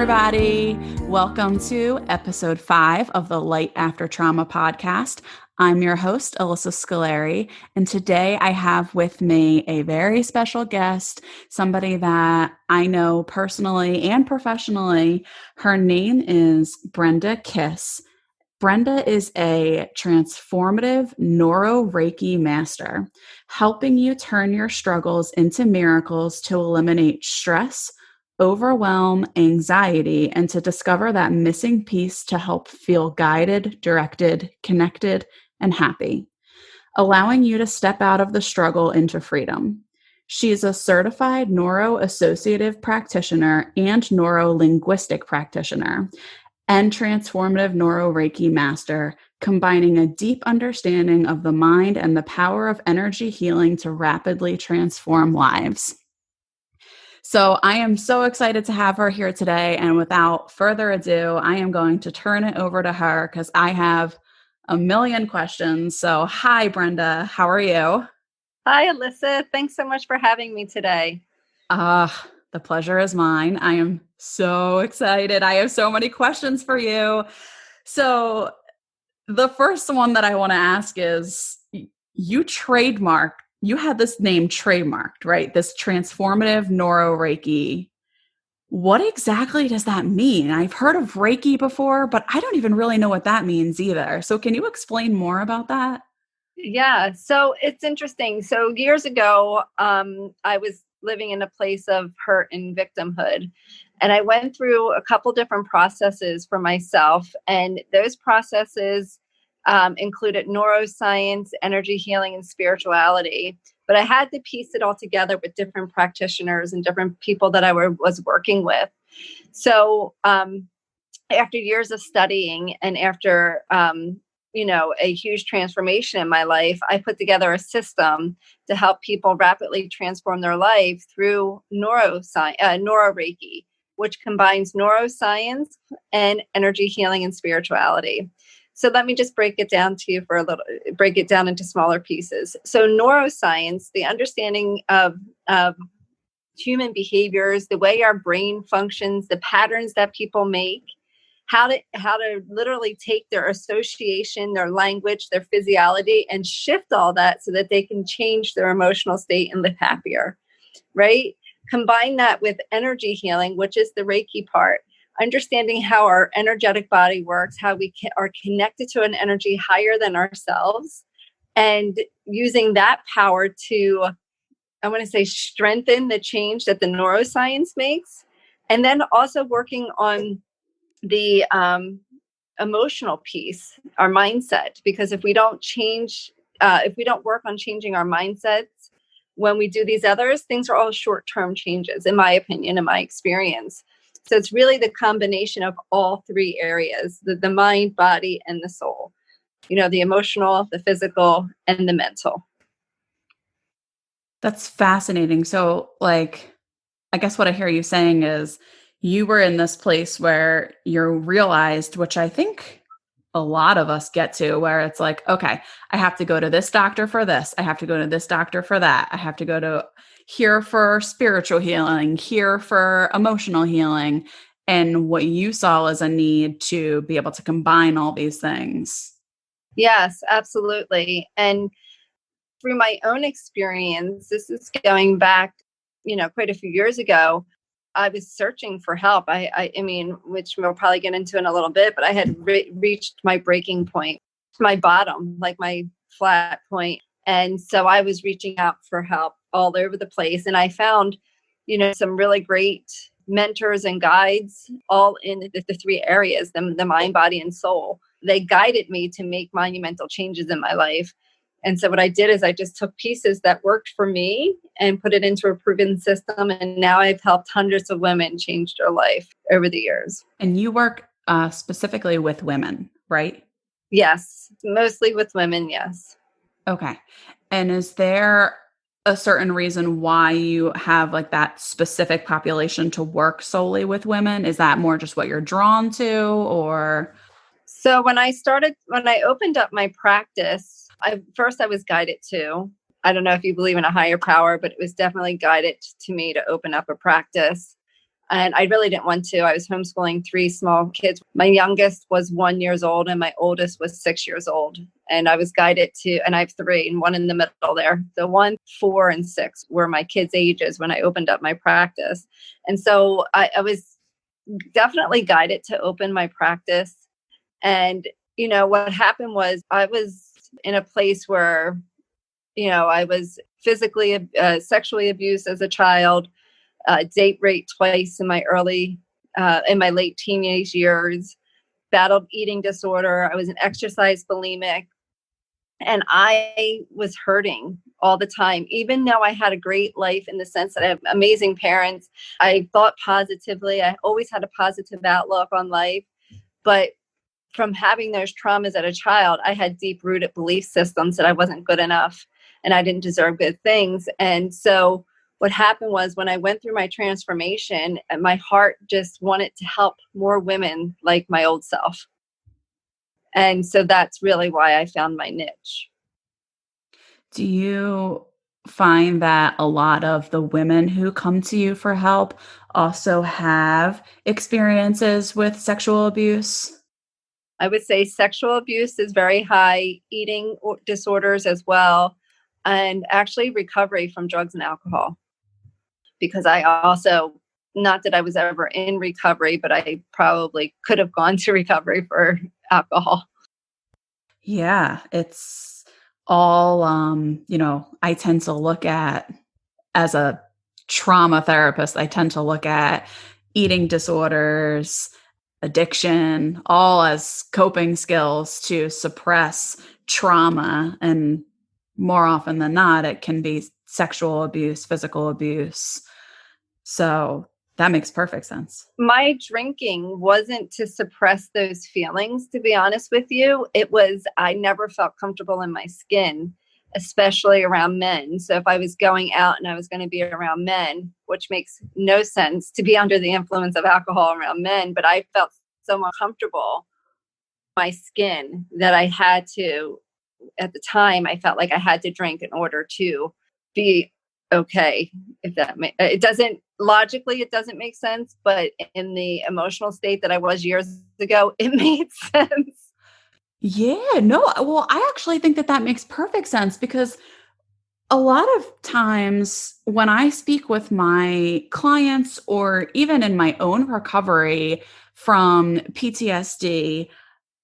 everybody. Welcome to episode 5 of the Light After Trauma podcast. I'm your host, Alyssa Scolari, and today I have with me a very special guest, somebody that I know personally and professionally. Her name is Brenda Kiss. Brenda is a transformative neuro-Reiki master, helping you turn your struggles into miracles to eliminate stress, overwhelm, anxiety, and to discover that missing piece to help feel guided, directed, connected, and happy, allowing you to step out of the struggle into freedom. She is a certified neuro-associative practitioner and neuro-linguistic practitioner and transformative neuro-Reiki master, combining a deep understanding of the mind and the power of energy healing to rapidly transform lives. So I am so excited to have her here today. And without further ado, I am going to turn it over to her because I have a million questions. So hi, Brenda. How are you? Hi, Alyssa. Thanks so much for having me today. The pleasure is mine. I am so excited. I have so many questions for you. So the first one that I want to ask is you had this name trademarked, right? This transformative neuro-Reiki. What exactly does that mean? I've heard of Reiki before, but I don't even really know what that means either. So can you explain more about that? Yeah, so it's interesting. So years ago, I was living in a place of hurt and victimhood. And I went through a couple different processes for myself. And those processes included neuroscience, energy healing, and spirituality. But I had to piece it all together with different practitioners and different people that I was working with. So after years of studying and after a huge transformation in my life, I put together a system to help people rapidly transform their life through neuro-Reiki, which combines neuroscience and energy healing and spirituality. So let me just break it down into smaller pieces. So neuroscience, the understanding of human behaviors, the way our brain functions, the patterns that people make, how to literally take their association, their language, their physiology, and shift all that so that they can change their emotional state and live happier, right? Combine that with energy healing, which is the Reiki part, understanding how our energetic body works, how we are connected to an energy higher than ourselves, and using that power to, I want to say, strengthen the change that the neuroscience makes, and then also working on the emotional piece, our mindset, because if we don't work on changing our mindsets when we do these others, things are all short-term changes, in my opinion, in my experience. So it's really the combination of all three areas, the mind, body, and the soul, the emotional, the physical, and the mental. That's fascinating. So I guess what I hear you saying is you were in this place where you realized, which I think a lot of us get to, where it's like, okay, I have to go to this doctor for this. I have to go to this doctor for that. I have to go to here for spiritual healing, here for emotional healing. And what you saw as a need to be able to combine all these things. Yes, absolutely. And through my own experience, this is going back, quite a few years ago, I was searching for help. I mean, which we'll probably get into in a little bit, but I had reached my breaking point, my bottom, like my flat point. And so I was reaching out for help all over the place. And I found, some really great mentors and guides all in the three areas, the mind, body, and soul. They guided me to make monumental changes in my life. And so what I did is I just took pieces that worked for me and put it into a proven system. And now I've helped hundreds of women change their life over the years. And you work specifically with women, right? Yes, mostly with women, yes. Okay. And is there a certain reason why you have that specific population to work solely with women? Is that more just what you're drawn to, or? So when I opened up my practice, I was guided to, I don't know if you believe in a higher power, but it was definitely guided to me to open up a practice. And I really didn't want to. I was homeschooling 3 small kids. My youngest was 1 year old and my oldest was 6 years old. And I was guided to, and I have 3 and 1 in the middle there. The 1, 4, and 6 were my kids' ages when I opened up my practice. And so I was definitely guided to open my practice. And, what happened was I was in a place where, I was physically, sexually abused as a child, date raped twice in my late teenage years, battled eating disorder. I was an exercise bulimic, and I was hurting all the time, even though I had a great life in the sense that I have amazing parents. I thought positively. I always had a positive outlook on life, but from having those traumas as a child, I had deep rooted belief systems that I wasn't good enough and I didn't deserve good things. And so what happened was when I went through my transformation, my heart just wanted to help more women like my old self. And so that's really why I found my niche. Do you find that a lot of the women who come to you for help also have experiences with sexual abuse? I would say sexual abuse is very high, eating disorders as well, and actually recovery from drugs and alcohol. Because I also, not that I was ever in recovery, but I probably could have gone to recovery for alcohol. Yeah, it's all, I tend to look at, as a trauma therapist, I tend to look at eating disorders, addiction, all as coping skills to suppress trauma. And more often than not, it can be sexual abuse, physical abuse. So that makes perfect sense. My drinking wasn't to suppress those feelings, to be honest with you. It was, I never felt comfortable in my skin, especially around men. So if I was going out and I was going to be around men, which makes no sense to be under the influence of alcohol around men, but I felt so uncomfortable in my skin that I had to, at the time, I felt like I had to drink in order to be okay. If that it doesn't logically, it doesn't make sense, but in the emotional state that I was years ago, it made sense. Yeah, no, well, I actually think that that makes perfect sense because a lot of times when I speak with my clients or even in my own recovery from PTSD,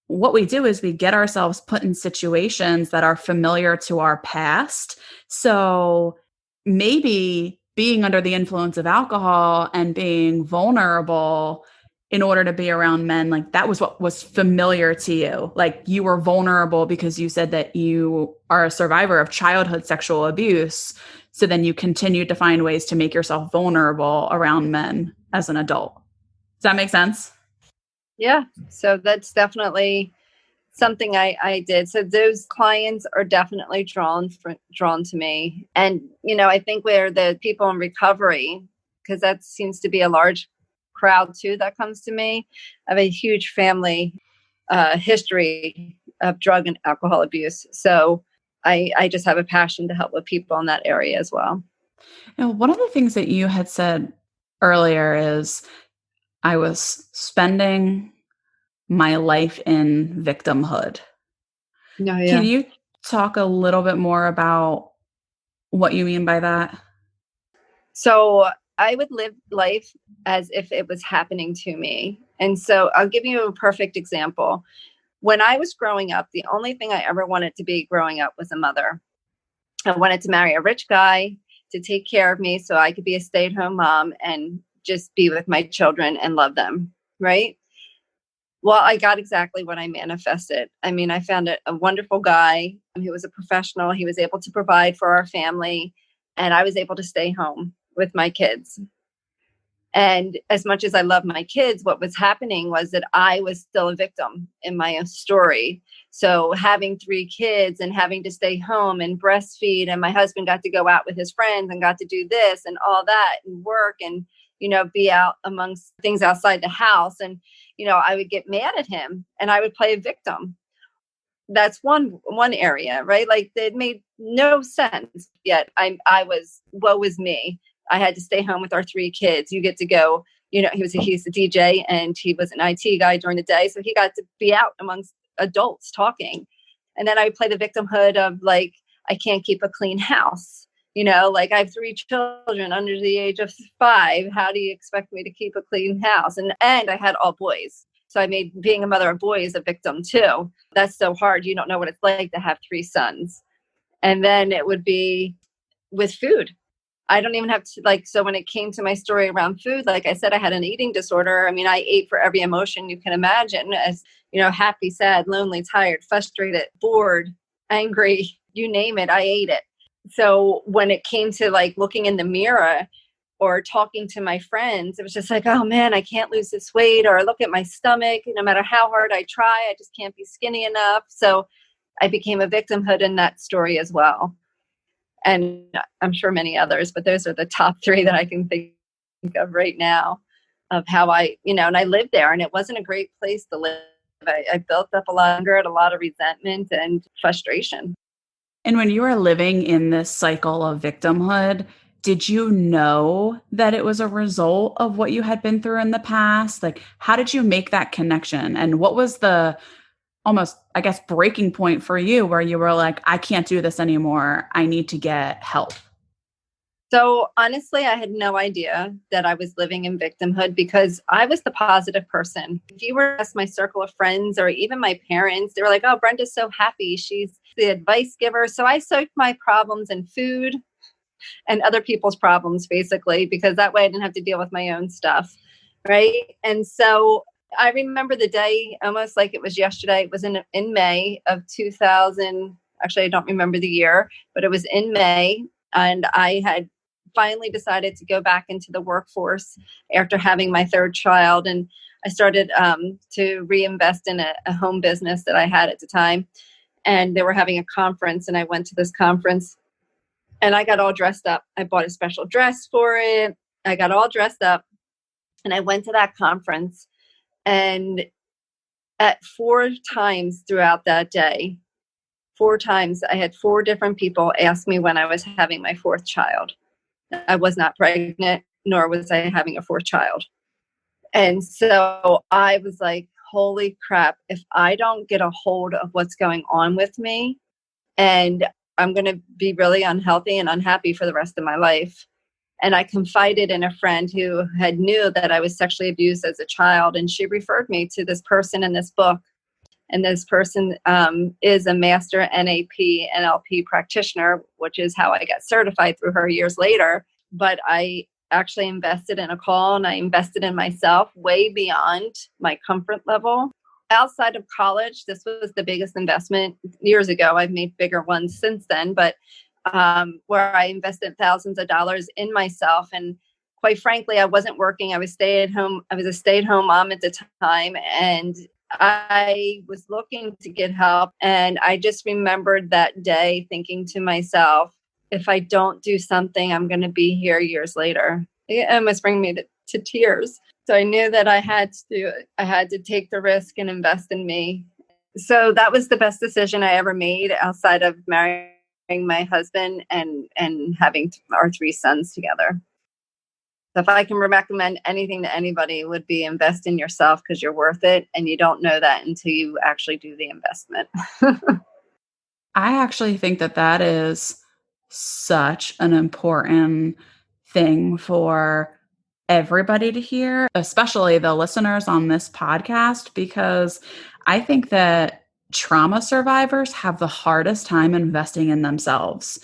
what we do is we get ourselves put in situations that are familiar to our past. So maybe being under the influence of alcohol and being vulnerable in order to be around men, like that was what was familiar to you. Like you were vulnerable because you said that you are a survivor of childhood sexual abuse. So then you continued to find ways to make yourself vulnerable around men as an adult. Does that make sense? Yeah. So that's definitely something I did. So those clients are definitely drawn to me. And, I think we're the people in recovery, because that seems to be a large crowd too that comes to me. I have a huge family history of drug and alcohol abuse. So I just have a passion to help with people in that area as well. Now, one of the things that you had said earlier is I was spending my life in victimhood. No, Can yeah. you talk a little bit more about what you mean by that? So I would live life as if it was happening to me. And so I'll give you a perfect example. When I was growing up, the only thing I ever wanted to be growing up was a mother. I wanted to marry a rich guy to take care of me so I could be a stay-at-home mom and just be with my children and love them. Right. Well, I got exactly what I manifested. I mean, I found a wonderful guy who was a professional. He was able to provide for our family, and I was able to stay home with my kids. And as much as I love my kids, what was happening was that I was still a victim in my own story. So having 3 kids and having to stay home and breastfeed, and my husband got to go out with his friends and got to do this and all that and work and, be out amongst things outside the house. And, I would get mad at him and I would play a victim. That's one area, right? Like it made no sense. Yet I was, woe was me. I had to stay home with our 3 kids. You get to go, he's a DJ and he was an IT guy during the day. So he got to be out amongst adults talking. And then I would play the victimhood of like, I can't keep a clean house. Like I have 3 children under the age of 5. How do you expect me to keep a clean house? And I had all boys. So I made being a mother of boys a victim too. That's so hard. You don't know what it's like to have 3 sons. And then it would be with food. I don't even have to so when it came to my story around food, like I said, I had an eating disorder. I mean, I ate for every emotion you can imagine as, happy, sad, lonely, tired, frustrated, bored, angry, you name it, I ate it. So when it came to like looking in the mirror or talking to my friends, it was just like, oh man, I can't lose this weight, or look at my stomach. No matter how hard I try, I just can't be skinny enough. So I became a victimhood in that story as well. And I'm sure many others, but those are the top 3 that I can think of right now of how and I lived there, and it wasn't a great place to live. I built up a lot of anger, a lot of resentment and frustration. And when you were living in this cycle of victimhood, did you know that it was a result of what you had been through in the past? Like, how did you make that connection? And what was the almost, I guess, breaking point for you where you were like, I can't do this anymore. I need to get help? So honestly, I had no idea that I was living in victimhood because I was the positive person. If you were to ask my circle of friends or even my parents, they were like, oh, Brenda's so happy. She's the advice giver. So I soaked my problems in food and other people's problems, basically, because that way I didn't have to deal with my own stuff. Right. And so I remember the day almost like it was yesterday. It was in May of 2000. Actually, I don't remember the year, but it was in May. And I had finally decided to go back into the workforce after having my 3rd child. And I started to reinvest in a home business that I had at the time. And they were having a conference, and I went to this conference and I got all dressed up. I bought a special dress for it. I got all dressed up and I went to that conference. And at 4 times throughout that day, 4 times, I had 4 different people ask me when I was having my 4th child. I was not pregnant, nor was I having a 4th child. And so I was like, holy crap, if I don't get a hold of what's going on with me, and I'm going to be really unhealthy and unhappy for the rest of my life. And I confided in a friend who had knew that I was sexually abused as a child. And she referred me to this person in this book. And this person is a master NAP, NLP practitioner, which is how I got certified through her years later. But I actually invested in a call, and I invested in myself way beyond my comfort level. Outside of college, this was the biggest investment years ago. I've made bigger ones since then, but where I invested thousands of dollars in myself. And quite frankly, I wasn't working. I was a stay-at-home mom at the time, and I was looking to get help. And I just remembered that day thinking to myself, if I don't do something, I'm going to be here years later. It almost bring me to tears. So I knew that I had to do it. I had to take the risk and invest in me. So that was the best decision I ever made outside of marrying my husband and having our 3 sons together. So if I can recommend anything to anybody, it would be invest in yourself because you're worth it. And you don't know that until you actually do the investment. I actually think that that is such an important thing for everybody to hear, especially the listeners on this podcast, because I think that trauma survivors have the hardest time investing in themselves.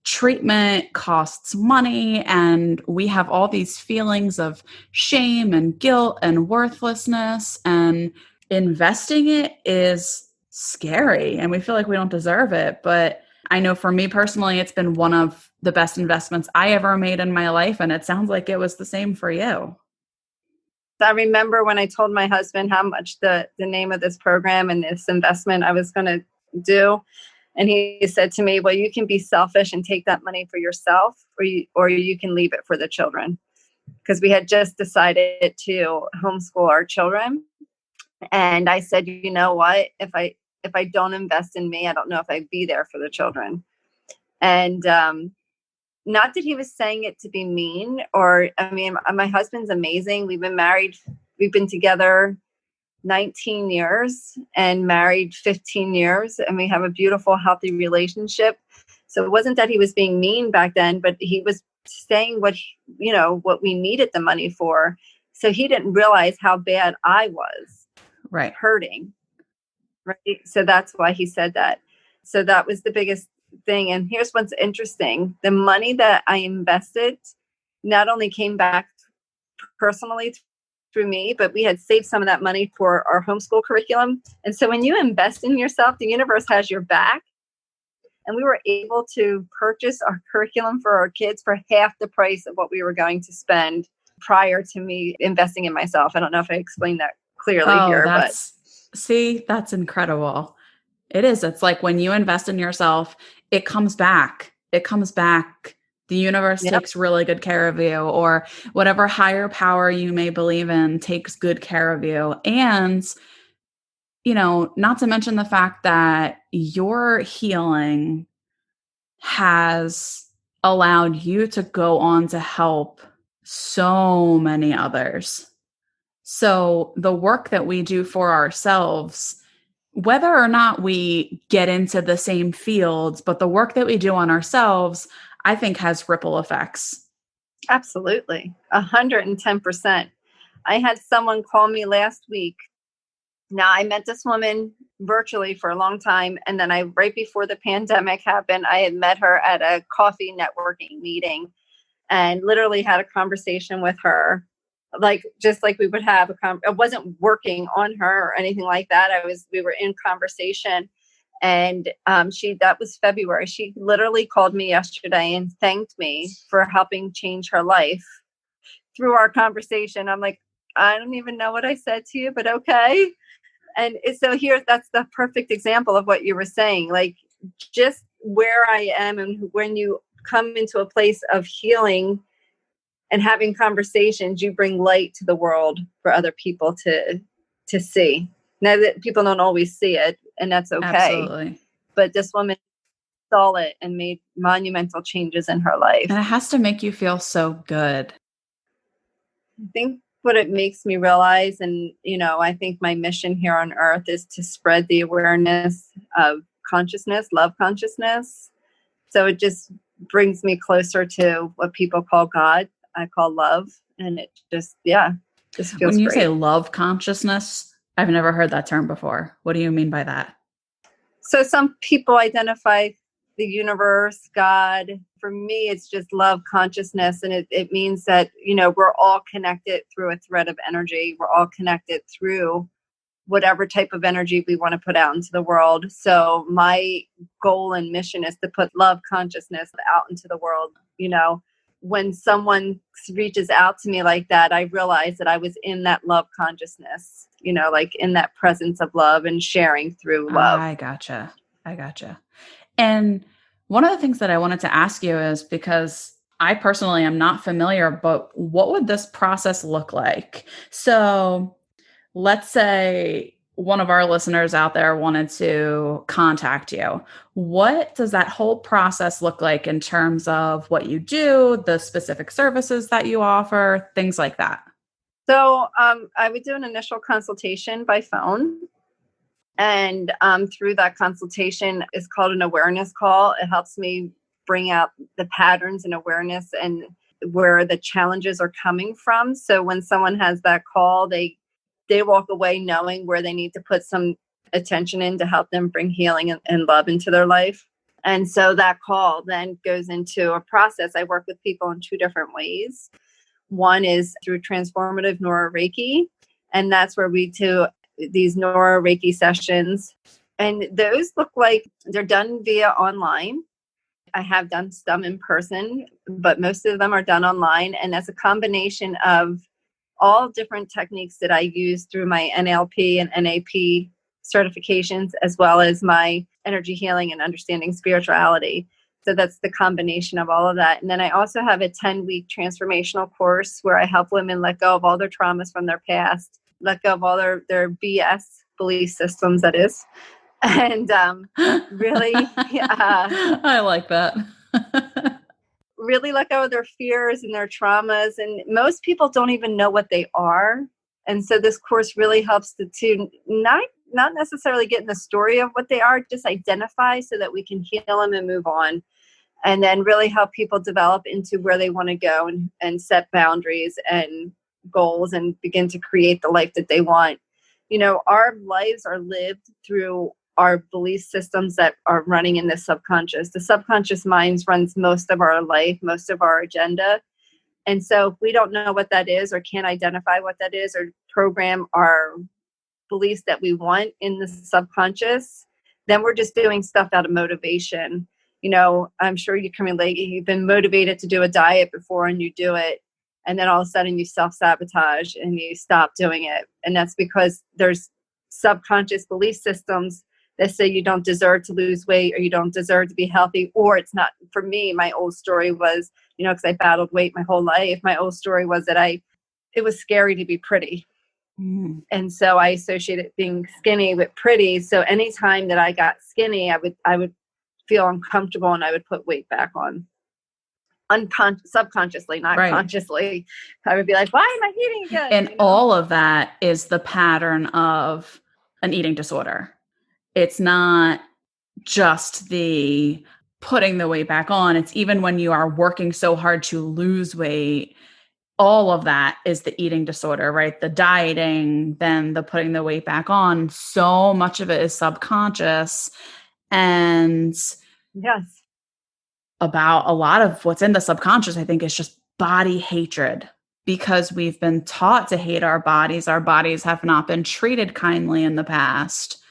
Treatment costs money, and we have all these feelings of shame and guilt and worthlessness, and investing it is scary, and we feel like we don't deserve it. But I know for me personally, it's been one of the best investments I ever made in my life, and it sounds like it was the same for you. I remember when I told my husband how much the name of this program and this investment I was going to do. And he said to me, well, you can be selfish and take that money for yourself, or you can leave it for the children. Because we had just decided to homeschool our children. And I said, you know what, if I don't invest in me, I don't know if I'd be there for the children. And not that he was saying it to be mean, or, I mean, my husband's amazing. We've been together 19 years and married 15 years, and we have a beautiful, healthy relationship. So it wasn't that he was being mean back then, but he was saying what we needed the money for. So he didn't realize how bad I was hurting. Right. So that's why he said that. So that was the biggest thing. And here's what's interesting. The money that I invested not only came back personally through me, but we had saved some of that money for our homeschool curriculum. And so when you invest in yourself, the universe has your back. And we were able to purchase our curriculum for our kids for half the price of what we were going to spend prior to me investing in myself. I don't know if I explained that clearly here, but that's incredible. It is. It's like when you invest in yourself, it comes back. The universe takes really good care of you, or whatever higher power you may believe in takes good care of you. And, not to mention the fact that your healing has allowed you to go on to help so many others. So the work that we do for ourselves, whether or not we get into the same fields, but the work that we do on ourselves, I think has ripple effects. Absolutely. 110%. I had someone call me last week. Now, I met this woman virtually for a long time. And then right before the pandemic happened, I had met her at a coffee networking meeting and literally had a conversation with her. Just like we would have I wasn't working on her or anything like that. We were in conversation, and that was February. She literally called me yesterday and thanked me for helping change her life through our conversation. I'm like, I don't even know what I said to you, but okay. And so that's the perfect example of what you were saying, like just where I am. And when you come into a place of healing and having conversations, you bring light to the world for other people to see. Now that people don't always see it, and that's okay. Absolutely. But this woman saw it and made monumental changes in her life. And it has to make you feel so good. I think what it makes me realize, and, I think my mission here on earth is to spread the awareness of consciousness, love consciousness. So it just brings me closer to what people call God. I call love, and it just feels When you great. say love consciousness, I've never heard that term before. What do you mean by that? So some people identify the universe, God. For me, it's just love consciousness. And it means that, we're all connected through a thread of energy. We're all connected through whatever type of energy we want to put out into the world. So my goal and mission is to put love consciousness out into the world. When someone reaches out to me like that, I realize that I was in that love consciousness, like in that presence of love and sharing through love. I gotcha. And one of the things that I wanted to ask you is, because I personally am not familiar, but what would this process look like? So let's say one of our listeners out there wanted to contact you. What does that whole process look like in terms of what you do, the specific services that you offer, things like that? So I would do an initial consultation by phone. And through that consultation, is called an awareness call. It helps me bring out the patterns and awareness and where the challenges are coming from. So when someone has that call, they walk away knowing where they need to put some attention in to help them bring healing and love into their life. And so that call then goes into a process. I work with people in two different ways. One is through Transformative Neuro-Reiki, and that's where we do these Neuro-Reiki sessions. And those look like they're done via online. I have done some in person, but most of them are done online. And that's a combination of all different techniques that I use through my NLP and NAP certifications, as well as my energy healing and understanding spirituality. So that's the combination of all of that. And then I also have a 10-week transformational course where I help women let go of all their traumas from their past, let go of all their BS belief systems, that is. And really, I like that. really let go of their fears and their traumas. And most people don't even know what they are. And so this course really helps to not necessarily get in the story of what they are, just identify so that we can heal them and move on. And then really help people develop into where they want to go and set boundaries and goals and begin to create the life that they want. You know, our lives are lived through our belief systems that are running in the subconscious. The subconscious mind runs most of our life, most of our agenda. And so if we don't know what that is or can't identify what that is or program our beliefs that we want in the subconscious, then we're just doing stuff out of motivation. You know, I'm sure you can relate. You've been motivated to do a diet before and you do it. And then all of a sudden you self-sabotage and you stop doing it. And that's because there's subconscious belief systems that say you don't deserve to lose weight or you don't deserve to be healthy, or it's not. For me, my old story was, you know, because I battled weight my whole life, my old story was that it was scary to be pretty. Mm. And so I associated being skinny with pretty. So anytime that I got skinny, I would feel uncomfortable and I would put weight back on. Subconsciously, not Right. consciously. I would be like, why am I eating again? And You know? all of that is the pattern of an eating disorder. It's not just the putting the weight back on. It's even when you are working so hard to lose weight, all of that is the eating disorder, right? The dieting, then the putting the weight back on. So much of it is subconscious. And Yes. about a lot of what's in the subconscious, I think, is just body hatred. Because we've been taught to hate our bodies have not been treated kindly in the past.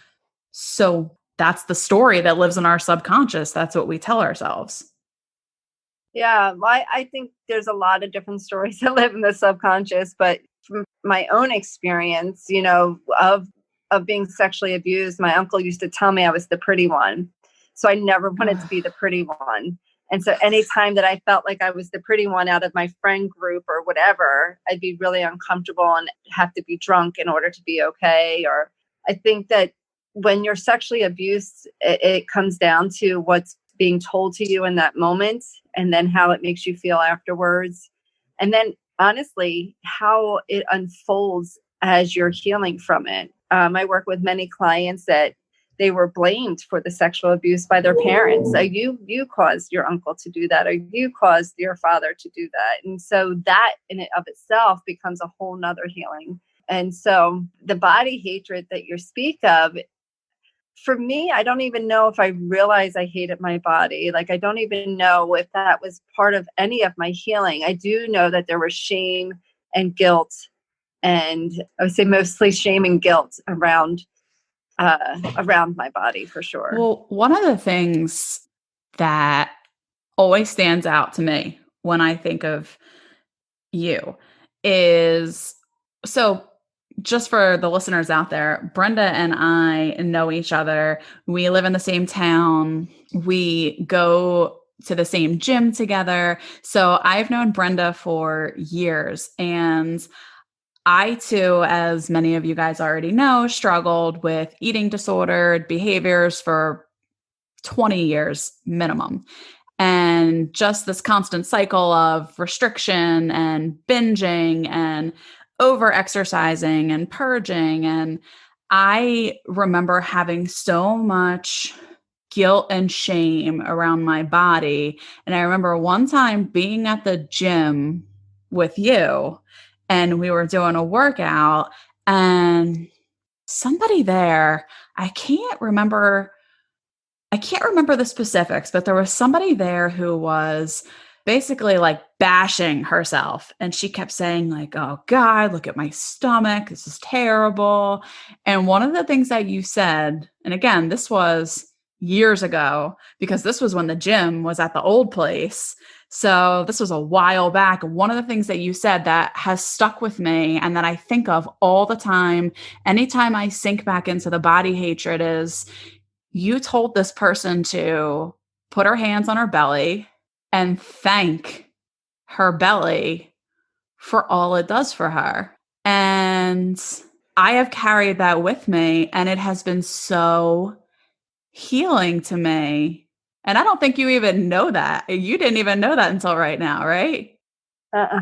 So that's the story that lives in our subconscious. That's what we tell ourselves. Yeah, well, I think there's a lot of different stories that live in the subconscious, but from my own experience, you know, of being sexually abused, my uncle used to tell me I was the pretty one. So I never wanted to be the pretty one. And so anytime that I felt like I was the pretty one out of my friend group or whatever, I'd be really uncomfortable and have to be drunk in order to be okay. Or I think that when you're sexually abused, it comes down to what's being told to you in that moment and then how it makes you feel afterwards. And then honestly, how it unfolds as you're healing from it. I work with many clients that they were blamed for the sexual abuse by their parents. So you caused your uncle to do that, or you caused your father to do that. And so that in and of itself becomes a whole nother healing. And so the body hatred that you speak of, for me, I don't even know if I realized I hated my body. Like, I don't even know if that was part of any of my healing. I do know that there was shame and guilt, and I would say mostly shame and guilt around my body for sure. Well, one of the things that always stands out to me when I think of you is, so just for the listeners out there, Brenda and I know each other. We live in the same town. We go to the same gym together. So I've known Brenda for years. And I too, as many of you guys already know, struggled with eating disordered behaviors for 20 years minimum. And just this constant cycle of restriction and binging and over exercising and purging. And I remember having so much guilt and shame around my body. And I remember one time being at the gym with you and we were doing a workout and somebody there, I can't remember the specifics, but there was somebody there who was basically like bashing herself. And she kept saying like, oh God, look at my stomach. This is terrible. And one of the things that you said, and again, this was years ago because this was when the gym was at the old place. So this was a while back. One of the things that you said that has stuck with me and that I think of all the time, anytime I sink back into the body hatred, is you told this person to put her hands on her belly and thank her belly for all it does for her. And I have carried that with me, and it has been so healing to me And I don't think you even know that. You didn't even know that until right now, right? Uh-uh.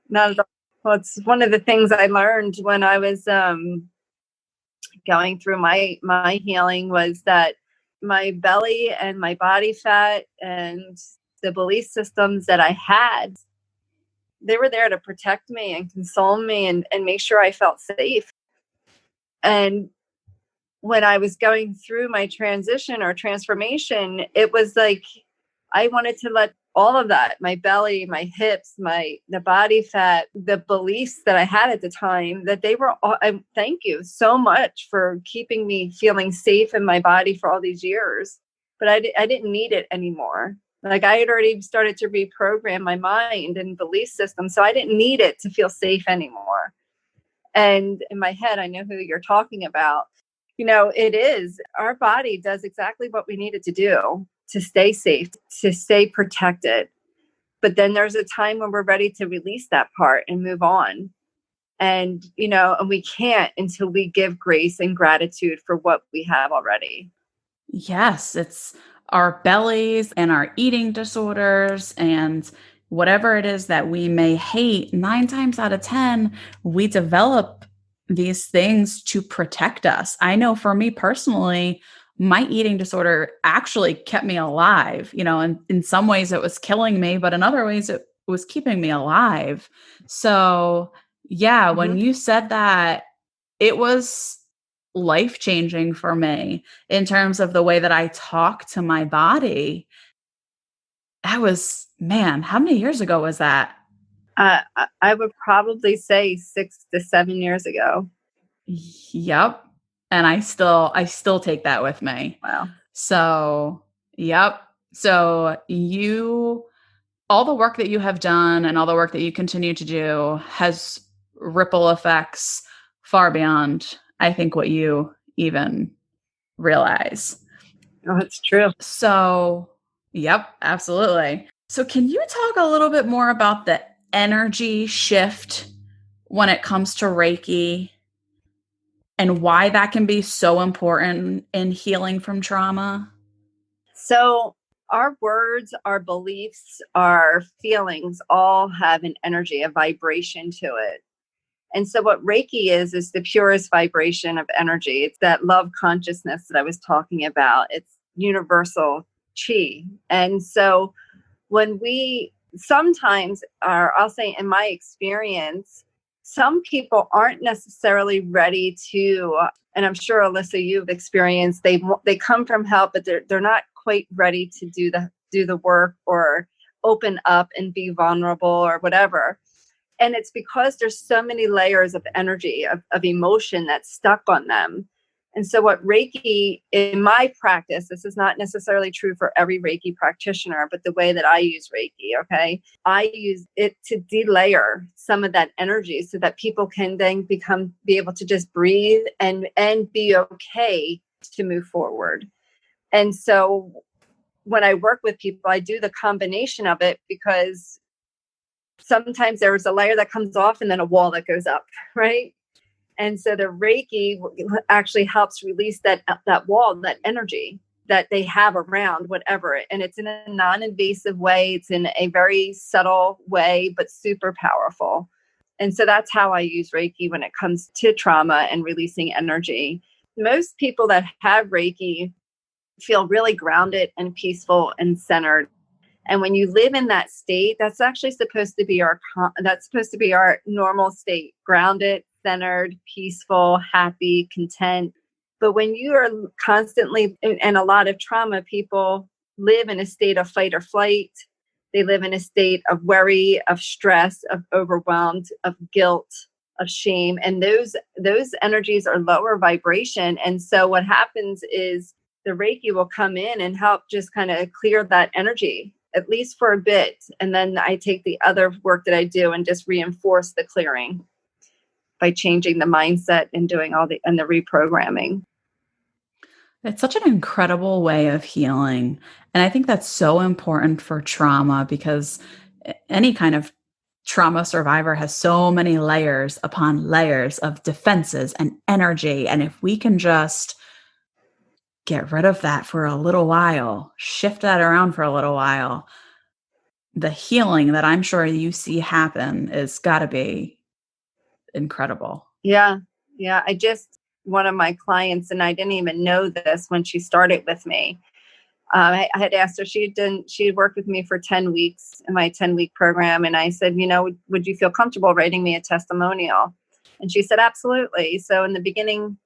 Not at all. Well, it's one of the things I learned when I was going through my healing was that my belly and my body fat and the belief systems that I had, they were there to protect me and console me and make sure I felt safe. And when I was going through my transition or transformation, it was like I wanted to let all of that, my belly, my hips, the body fat, the beliefs that I had at the time, that they were all, thank you so much for keeping me feeling safe in my body for all these years. But I didn't need it anymore. Like I had already started to reprogram my mind and belief system. So I didn't need it to feel safe anymore. And in my head, I know who you're talking about. It is our body does exactly what we need it to do to stay safe, to stay protected. But then there's a time when we're ready to release that part and move on. And we can't until we give grace and gratitude for what we have already. Yes, it's our bellies and our eating disorders and whatever it is that we may hate. 9 times out of 10, we develop these things to protect us. I know for me personally, my eating disorder actually kept me alive. And in some ways it was killing me, but in other ways it was keeping me alive. So, yeah, when Mhm. you said that, it was life changing for me in terms of the way that I talk to my body. That was, man, how many years ago was that? I would probably say 6 to 7 years ago. Yep. And I still take that with me. Wow. So, yep. So, all the work that you have done and all the work that you continue to do has ripple effects far beyond, I think, what you even realize. Oh, it's true. So, yep, absolutely. So, can you talk a little bit more about the energy shift when it comes to Reiki and why that can be so important in healing from trauma? So our words, our beliefs, our feelings all have an energy, a vibration to it. And so what Reiki is the purest vibration of energy. It's that love consciousness that I was talking about. It's universal chi. And so when we sometimes are, I'll say in my experience, some people aren't necessarily ready to, and I'm sure Alyssa, you've experienced, they come from help, but they're not quite ready to do the work or open up and be vulnerable or whatever. And it's because there's so many layers of energy, of emotion that's stuck on them. And so what Reiki, in my practice, this is not necessarily true for every Reiki practitioner, but the way that I use Reiki, okay, I use it to delayer some of that energy so that people can then be able to just breathe and be okay to move forward. And so when I work with people, I do the combination of it because sometimes there's a layer that comes off and then a wall that goes up, right? And so the Reiki actually helps release that wall, that energy that they have around whatever. And it's in a non-invasive way. It's in a very subtle way, but super powerful. And so that's how I use Reiki when it comes to trauma and releasing energy. Most people that have Reiki feel really grounded and peaceful and centered. And when you live in that state, that's actually supposed to be our normal state, grounded, centered, peaceful, happy, content. But when you are constantly in a lot of trauma, people live in a state of fight or flight. They live in a state of worry, of stress, of overwhelmed, of guilt, of shame. And those energies are lower vibration. And so what happens is the Reiki will come in and help just kind of clear that energy, at least for a bit. And then I take the other work that I do and just reinforce the clearing by changing the mindset and doing the reprogramming. It's such an incredible way of healing. And I think that's so important for trauma because any kind of trauma survivor has so many layers upon layers of defenses and energy. And if we can just get rid of that for a little while, shift that around for a little while, the healing that I'm sure you see happen is got to be incredible. Yeah. Yeah. One of my clients, and I didn't even know this when she started with me. I had asked her, she had worked with me for 10 weeks in my 10-week program. And I said, would you feel comfortable writing me a testimonial? And she said, absolutely. So in the beginning,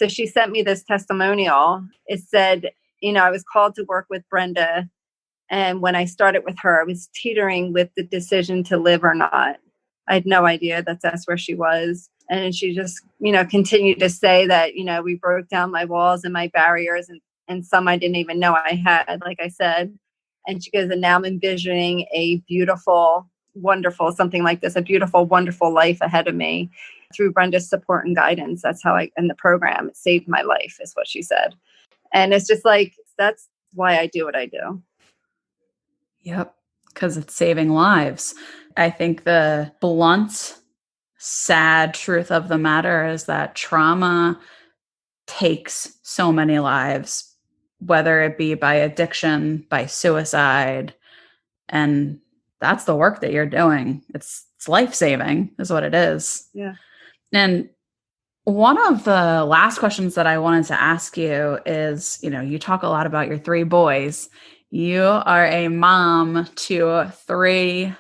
so she sent me this testimonial. It said, I was called to work with Brenda. And when I started with her, I was teetering with the decision to live or not. I had no idea that's where she was. And she just, continued to say that, we broke down my walls and my barriers and some I didn't even know I had, like I said. And she goes, and now I'm envisioning a beautiful, wonderful, something like this, a beautiful, wonderful life ahead of me through Brenda's support and guidance. That's how in the program, it saved my life, is what she said. And it's just like, that's why I do what I do. Yep, because it's saving lives. I think the blunt, sad truth of the matter is that trauma takes so many lives, whether it be by addiction, by suicide, and that's the work that you're doing. It's life-saving is what it is. Yeah. And one of the last questions that I wanted to ask you is, you talk a lot about your 3 boys. You are a mom to 3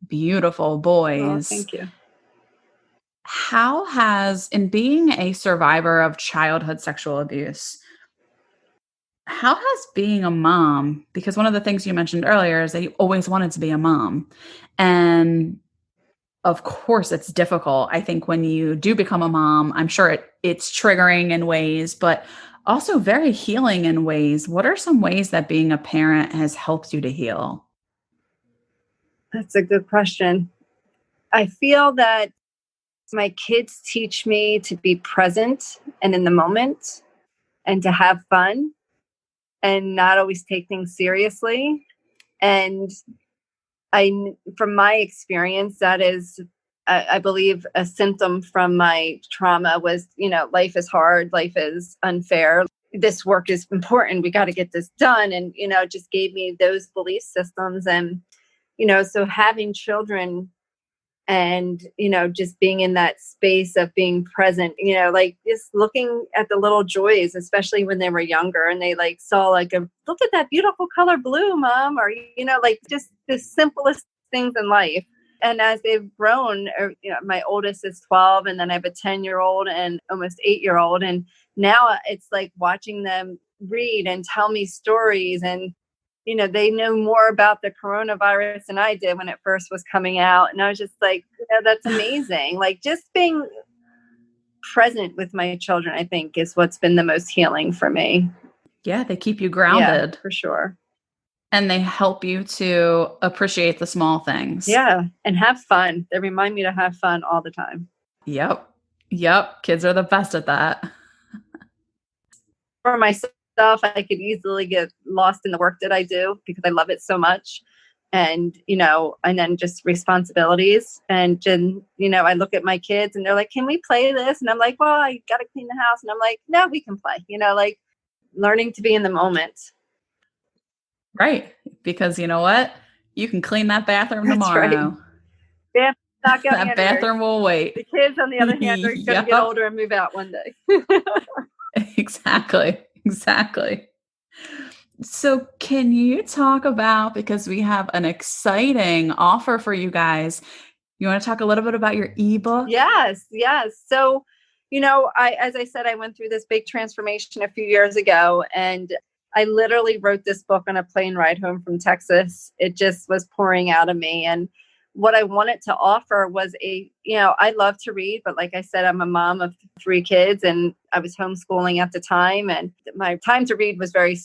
beautiful boys. Oh, thank you. How has, in being a survivor of childhood sexual abuse, how has being a mom, because one of the things you mentioned earlier is that you always wanted to be a mom. And of course, it's difficult. I think when you do become a mom, I'm sure it's triggering in ways, but also very healing in ways. What are some ways that being a parent has helped you to heal? That's a good question. I feel that my kids teach me to be present and in the moment and to have fun and not always take things seriously. And from my experience, that is, I believe, a symptom from my trauma was, life is hard, life is unfair. This work is important. We got to get this done. And, it just gave me those belief systems. And, so having children and, just being in that space of being present, like just looking at the little joys, especially when they were younger and they like saw like look at that beautiful color blue, mom, or, like just the simplest things in life. And as they've grown, my oldest is 12 and then I have a 10-year-old and almost 8-year-old. And now it's like watching them read and tell me stories, and they know more about the coronavirus than I did when it first was coming out. And I was just like, that's amazing. Like just being present with my children, I think, is what's been the most healing for me. Yeah, they keep you grounded. Yeah, for sure. And they help you to appreciate the small things. Yeah, and have fun. They remind me to have fun all the time. Yep. Kids are the best at that. For myself, I could easily get lost in the work that I do because I love it so much. And, and then just responsibilities. And then, I look at my kids and they're like, can we play this? And I'm like, well, I got to clean the house. And I'm like, no, we can play, like learning to be in the moment. Right. Because you know what? You can clean that bathroom tomorrow. Right. Yeah, not going That anywhere. bathroom will wait. The kids, on the other hand, are going to get older and move out one day. Exactly. So can you talk about, because we have an exciting offer for you guys, you want to talk a little bit about your ebook? Yes. So, as I said, I went through this big transformation a few years ago, and I literally wrote this book on a plane ride home from Texas. It just was pouring out of me. And what I wanted to offer was I love to read, but like I said, I'm a mom of 3 kids and I was homeschooling at the time, and my time to read was very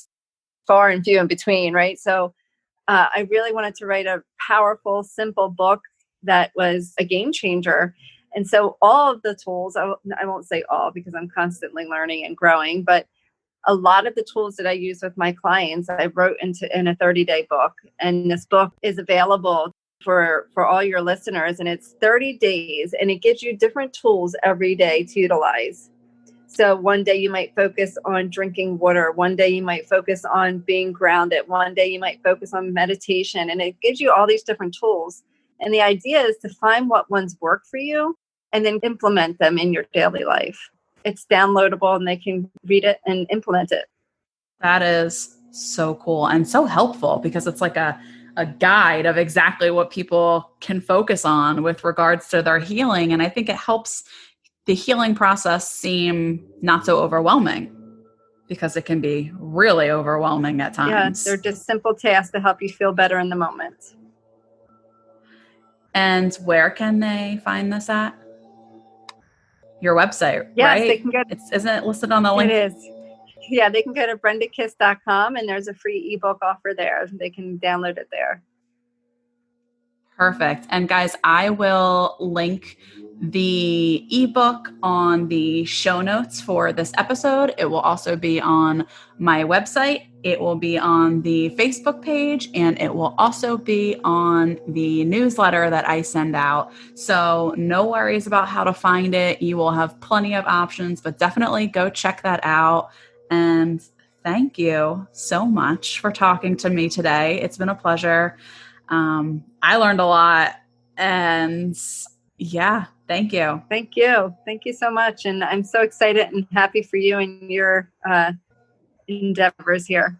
far and few in between, right? So I really wanted to write a powerful, simple book that was a game changer. And so all of the tools, I won't say all because I'm constantly learning and growing, but a lot of the tools that I use with my clients, I wrote in a 30-day book. And this book is available for all your listeners. And it's 30 days and it gives you different tools every day to utilize. So one day you might focus on drinking water. One day you might focus on being grounded. One day you might focus on meditation. And it gives you all these different tools. And the idea is to find what ones work for you and then implement them in your daily life. It's downloadable and they can read it and implement it. That is so cool and so helpful because it's like a guide of exactly what people can focus on with regards to their healing. And I think it helps the healing process seem not so overwhelming because it can be really overwhelming at times. Yeah, they're just simple tasks to help you feel better in the moment. And where can they find this at? Your website, yes, right? They can go. Isn't it listed on the link? It is. Yeah, they can go to Brenda Kiss.com and there's a free ebook offer there. They can download it there. Perfect. And guys, I will link the ebook on the show notes for this episode. It will also be on my website. It will be on the Facebook page, and it will also be on the newsletter that I send out. So no worries about how to find it. You will have plenty of options, but definitely go check that out. And thank you so much for talking to me today. It's been a pleasure. I learned a lot, and yeah, thank you. Thank you. Thank you so much. And I'm so excited and happy for you and your endeavors here.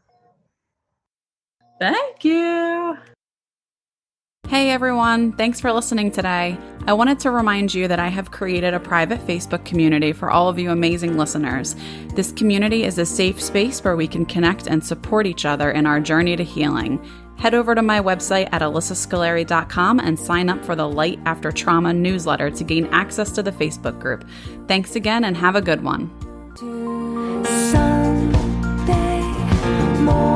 Thank you. Hey everyone, thanks for listening today. I wanted to remind you that I have created a private Facebook community for all of you amazing listeners. This community is a safe space where we can connect and support each other in our journey to healing. Head over to my website at AlyssaScolari.com and sign up for the Light After Trauma newsletter to gain access to the Facebook group. Thanks again and have a good one. Someday more.